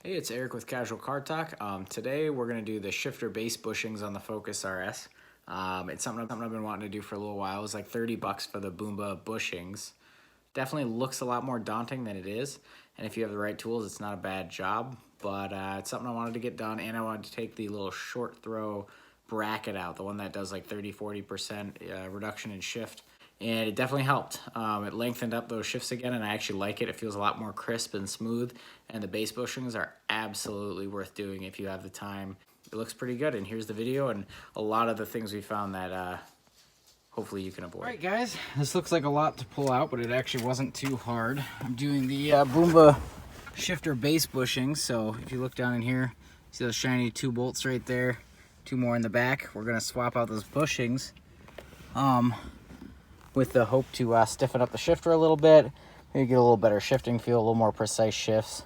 Hey, it's Eric with Casual Car Talk. Today we're going to do the shifter base bushings on the Focus RS. It's something I've been wanting to do for a little while. It was like 30 bucks for the Boomba bushings. Definitely looks a lot more daunting than it is. And if you have the right tools, it's not a bad job. But it's something I wanted to get done, and I wanted to take the little short throw bracket out, the one that does like 30-40% reduction in shift. And it definitely helped. It lengthened up those shifts again, and I actually like it. It feels a lot more crisp and smooth, and the base bushings are absolutely worth doing if you have the time. It looks pretty good, and here's the video and a lot of the things we found that hopefully you can avoid. All right, guys, this looks like a lot to pull out, but it actually wasn't too hard. I'm doing the Boomba shifter base bushings, so if you look down in here, see those shiny 2 bolts right there, 2 more in the back. We're gonna swap out those bushings with the hope to stiffen up the shifter a little bit, maybe get a little better shifting feel, a little more precise shifts.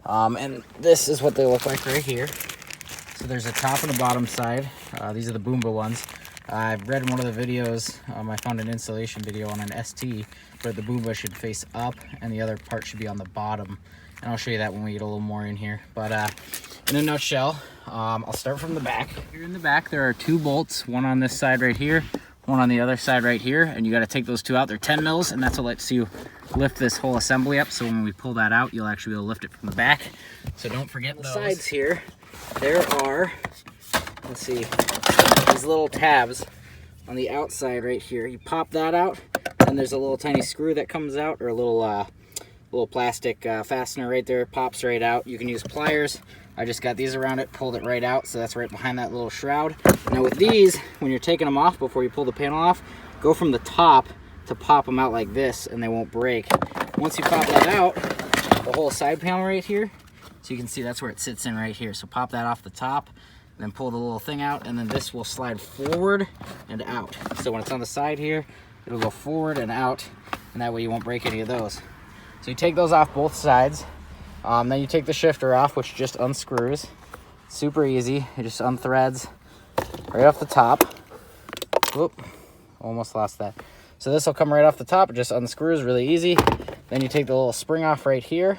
And this is what they look like right here. So there's a top and a bottom side. These are the Boomba ones. I've read in one of the videos, I found an installation video on an ST, but the Boomba should face up and the other part should be on the bottom. And I'll show you that when we get a little more in here. But in a nutshell, I'll start from the back. Here in the back, there are 2 bolts, one on this side right here, one on the other side right here, and you got to take those 2 out. They're 10 mils, and that's what lets you lift this whole assembly up. So when we pull that out, you'll actually be able to lift it from the back. So don't forget those. Sides here, there are, let's see, these little tabs on the outside right here. You pop that out, and there's a little tiny screw that comes out, or a little plastic fastener right there. It pops right out. You can use pliers. I just got these around it, pulled it right out, so that's right behind that little shroud. Now with these, when you're taking them off before you pull the panel off, go from the top to pop them out like this, and they won't break. Once you pop that out, the whole side panel right here, so you can see that's where it sits in right here. So pop that off the top, then pull the little thing out, and then this will slide forward and out. So when it's on the side here, it'll go forward and out, and that way you won't break any of those. So you take those off both sides. Then you take the shifter off, which just unscrews. Super easy. It just unthreads right off the top. Whoop, almost lost that. So this will come right off the top. It just unscrews really easy. Then you take the little spring off right here.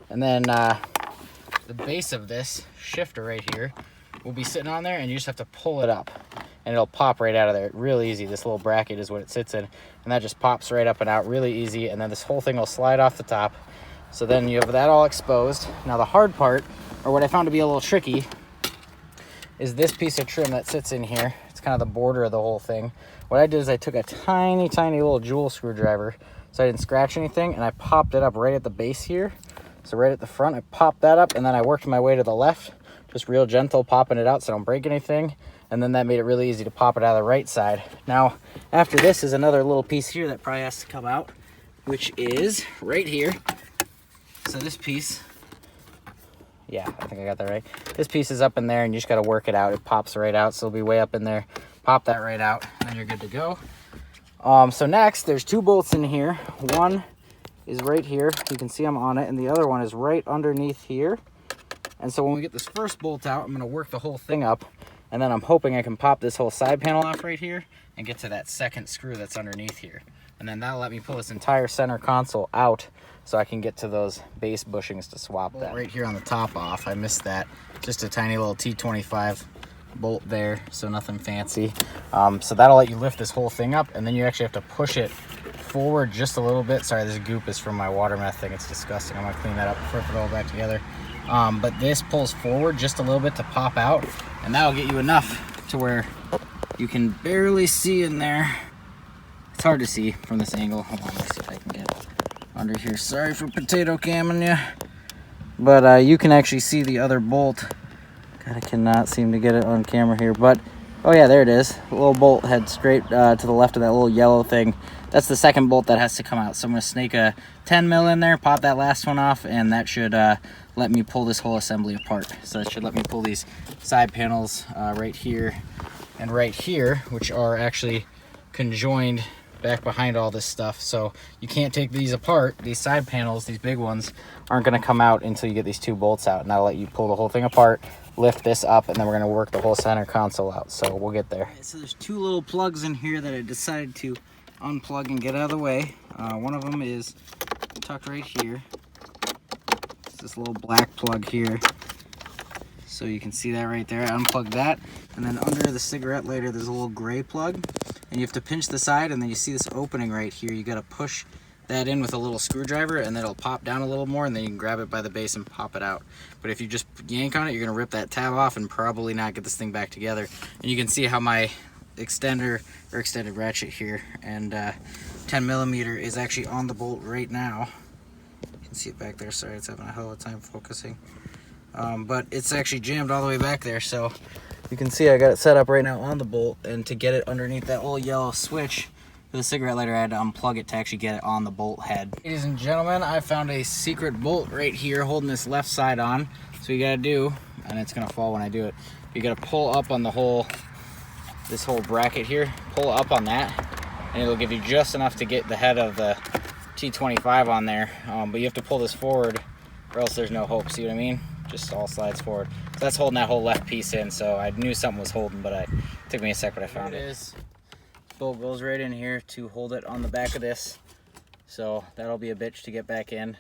And then the base of this shifter right here will be sitting on there, and you just have to pull it up. And it'll pop right out of there. Really easy. This little bracket is what it sits in. And that just pops right up and out really easy. And then this whole thing will slide off the top. So then you have that all exposed. Now the hard part, or what I found to be a little tricky, is this piece of trim that sits in here. It's kind of the border of the whole thing. What I did is I took a tiny, tiny little jewel screwdriver so I didn't scratch anything, and I popped it up right at the base here. So right at the front, I popped that up, and then I worked my way to the left, just real gentle, popping it out so I don't break anything. And then that made it really easy to pop it out of the right side. Now, after this is another little piece here that probably has to come out, which is right here. So this piece, yeah, I think I got that right. This piece is up in there, and you just got to work it out. It pops right out, so it'll be way up in there. Pop that right out, and then you're good to go. So next, there's 2 bolts in here. One is right here. You can see I'm on it, and the other one is right underneath here. And so when we get this first bolt out, I'm going to work the whole thing up, and then I'm hoping I can pop this whole side panel off right here and get to that second screw that's underneath here. And then that'll let me pull this entire center console out so I can get to those base bushings to swap that. Right here on the top off, I missed that. Just a tiny little T25 bolt there, so nothing fancy. So that'll let you lift this whole thing up, and then you actually have to push it forward just a little bit. Sorry, this goop is from my water meth thing. It's disgusting. I'm gonna clean that up, flip it all back together. But this pulls forward just a little bit to pop out, and that'll get you enough to where you can barely see in there. It's hard to see from this angle. Hold on, let's see if I can get under here. Sorry for potato camming you. But you can actually see the other bolt. God, I cannot seem to get it on camera here. But, oh yeah, there it is. The little bolt head straight to the left of that little yellow thing. That's the second bolt that has to come out. So I'm going to snake a 10 mil in there, pop that last one off, and that should let me pull this whole assembly apart. So that should let me pull these side panels right here and right here, which are actually conjoined back behind all this stuff. So you can't take these apart. These side panels, these big ones, aren't going to come out until you get these 2 bolts out. And that'll let you pull the whole thing apart, lift this up, and then we're going to work the whole center console out. So we'll get there. Okay, so there's 2 little plugs in here that I decided to unplug and get out of the way. One of them is tucked right here. This this little black plug here. So you can see that right there. I unplugged that. And then under the cigarette lighter, there's a little gray plug. And you have to pinch the side, and then you see this opening right here. You gotta push that in with a little screwdriver, and then it'll pop down a little more, and then you can grab it by the base and pop it out. But if you just yank on it, you're gonna rip that tab off and probably not get this thing back together. And you can see how my extender or extended ratchet here and 10mm is actually on the bolt right now. You can see it back there. Sorry, it's having a hell of a time focusing. But it's actually jammed all the way back there, so you can see I got it set up right now on the bolt, and to get it underneath that little yellow switch for the cigarette lighter, I had to unplug it to actually get it on the bolt head. Ladies and gentlemen, I found a secret bolt right here holding this left side on. So you gotta do, and it's gonna fall when I do it, you gotta pull up on the whole, this whole bracket here, pull up on that, and it'll give you just enough to get the head of the T25 on there. But you have to pull this forward or else there's no hope, see what I mean? Just all slides forward. So that's holding that whole left piece in, so I knew something was holding, but it took me a sec, but I found it. Bolt goes right in here to hold it on the back of this, so that'll be a bitch to get back in,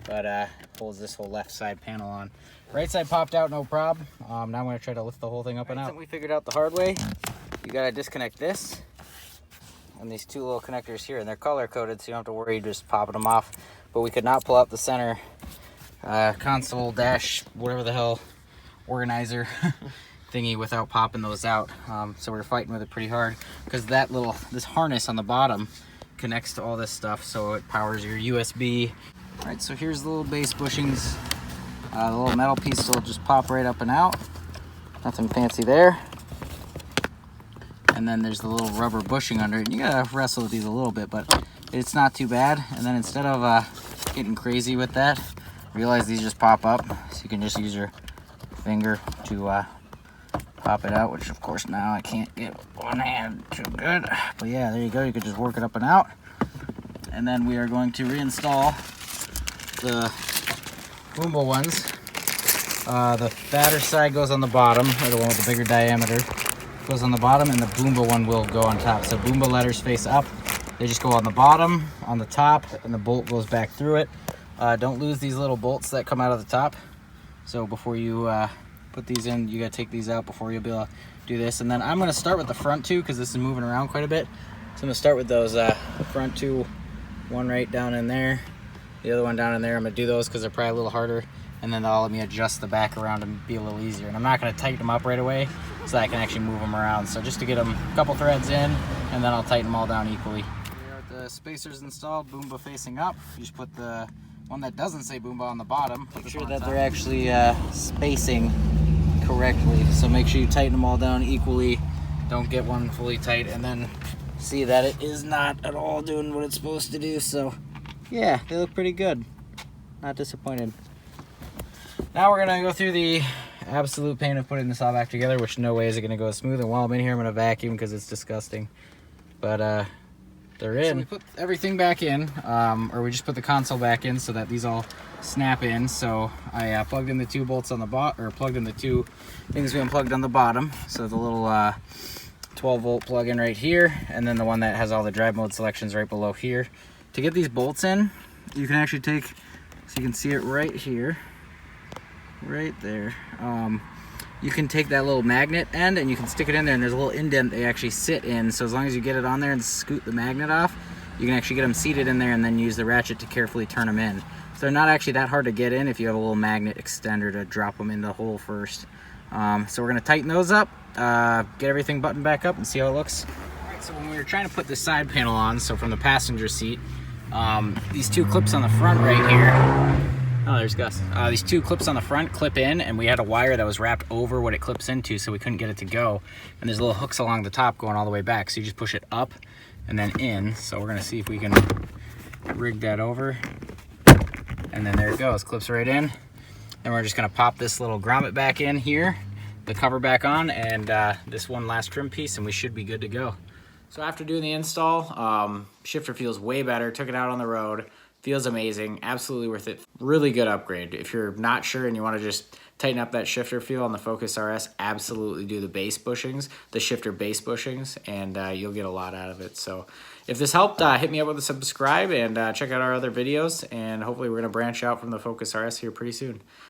but holds this whole left side panel on. Right side popped out, no problem. Now I'm going to try to lift the whole thing up and out. We figured out the hard way. You got to disconnect this and these two little connectors here, and they're color coded, so you don't have to worry just popping them off. But we could not pull out the center console dash whatever the hell organizer thingy without popping those out. So we're fighting with it pretty hard because this harness on the bottom connects to all this stuff, so it powers your USB. All right, so here's the little base bushings. The little metal piece will just pop right up and out. Nothing fancy there. And then there's the little rubber bushing under it. You gotta wrestle with these a little bit, but it's not too bad. And then instead of getting crazy with that, realize these just pop up, so you can just use your finger to pop it out, which of course now I can't get one hand too good, but yeah, there you go. You could just work it up and out. And then we are going to reinstall the Boomba ones. The fatter side goes on the bottom, or the one with the bigger diameter goes on the bottom, and the Boomba one will go on top. So Boomba letters face up, they just go on the bottom, on the top, and the bolt goes back through it. Don't lose these little bolts that come out of the top. So before you put these in, you gotta take these out before you'll be able to do this. And then I'm gonna start with the front two because this is moving around quite a bit. So I'm gonna start with those front two, one right down in there, the other one down in there. I'm gonna do those because they're probably a little harder, and then that'll let me adjust the back around and be a little easier. And I'm not gonna tighten them up right away so that I can actually move them around. So just to get them a couple threads in, and then I'll tighten them all down equally. Here are the spacers installed, Boomba facing up. You just put the one that doesn't say Boomba on the bottom. Make sure that they're actually spacing correctly. So make sure you tighten them all down equally. Don't get one fully tight and then see that it is not at all doing what it's supposed to do. So yeah, they look pretty good. Not disappointed. Now we're gonna go through the absolute pain of putting this all back together, which no way is it gonna go smooth. And while I'm in here, I'm gonna vacuum because it's disgusting. But they're in. So we put everything back in, or we just put the console back in so that these all snap in. So I plugged in the two bolts on the bottom, or plugged in the two things we unplugged on the bottom. So the little 12-volt plug-in right here, and then the one that has all the drive mode selections right below here. To get these bolts in, you can actually take, so you can see it right here, right there. You can take that little magnet end and you can stick it in there, and there's a little indent they actually sit in. So as long as you get it on there and scoot the magnet off, you can actually get them seated in there and then use the ratchet to carefully turn them in. So they're not actually that hard to get in if you have a little magnet extender to drop them in the hole first. So we're gonna tighten those up, get everything buttoned back up and see how it looks. All right, so when we were trying to put the side panel on, so from the passenger seat, these two clips on the front right here, oh, there's Gus. These two clips on the front clip in, and we had a wire that was wrapped over what it clips into, so we couldn't get it to go. And there's little hooks along the top going all the way back, so you just push it up and then in. So we're gonna see if we can rig that over. And then there it goes, clips right in. Then we're just gonna pop this little grommet back in here, the cover back on, and this one last trim piece, and we should be good to go. So after doing the install, shifter feels way better. Took it out on the road, Feels amazing. Absolutely worth it. Really good upgrade. If you're not sure and you want to just tighten up that shifter feel on the Focus RS, absolutely do the base bushings, the shifter base bushings, and you'll get a lot out of it. So if this helped, hit me up with a subscribe and check out our other videos, and hopefully we're going to branch out from the Focus RS here pretty soon.